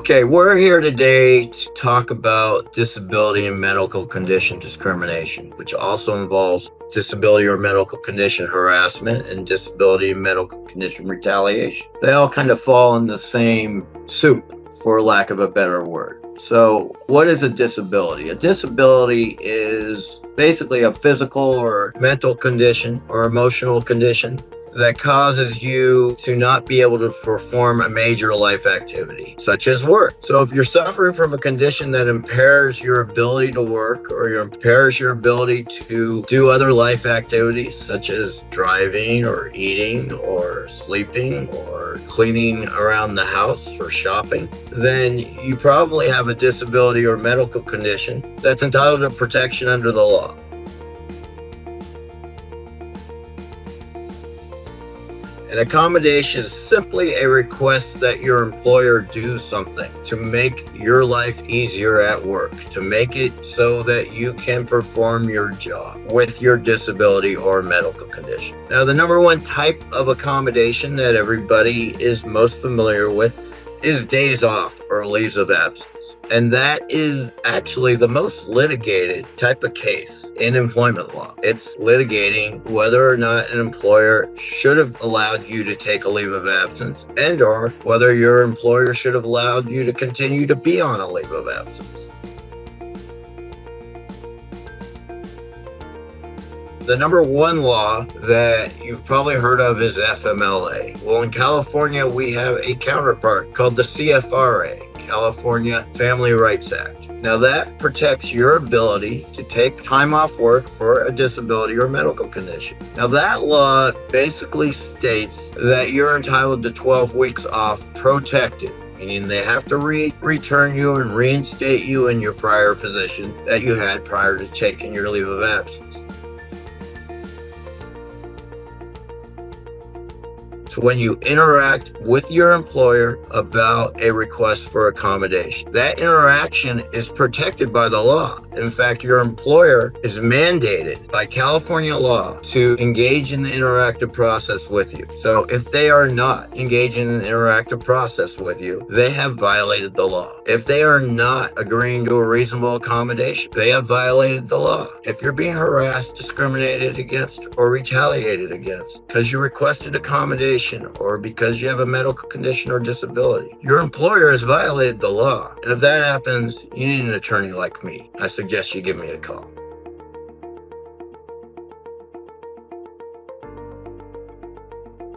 Okay, we're here today to talk about disability and medical condition discrimination, which also involves disability or medical condition harassment and disability and medical condition retaliation. They all kind of fall in the same soup, for lack of a better word. So, what is a disability? A disability is basically a physical or mental condition or emotional condition that causes you to not be able to perform a major life activity, such as work. So if you're suffering from a condition that impairs your ability to work or impairs your ability to do other life activities, such as driving or eating or sleeping or cleaning around the house or shopping, then you probably have a disability or medical condition that's entitled to protection under the law. An accommodation is simply a request that your employer do something to make your life easier at work, to make it so that you can perform your job with your disability or medical condition. Now, the number one type of accommodation that everybody is most familiar with is days off or leaves of absence. And that is actually the most litigated type of case in employment law. It's litigating whether or not an employer should have allowed you to take a leave of absence and or whether your employer should have allowed you to continue to be on a leave of absence. The number one law that you've probably heard of is FMLA. Well, in California, we have a counterpart called the CFRA, California Family Rights Act. Now, that protects your ability to take time off work for a disability or medical condition. Now, that law basically states that you're entitled to 12 weeks off protected, meaning they have to return you and reinstate you in your prior position that you had prior to taking your leave of absence. So when you interact with your employer about a request for accommodation, that interaction is protected by the law. In fact, your employer is mandated by California law to engage in the interactive process with you. So if they are not engaging in the interactive process with you, they have violated the law. If they are not agreeing to a reasonable accommodation, they have violated the law. If you're being harassed, discriminated against, or retaliated against because you requested accommodation, or because you have a medical condition or disability, your employer has violated the law. And if that happens, you need an attorney like me. I suggest you give me a call.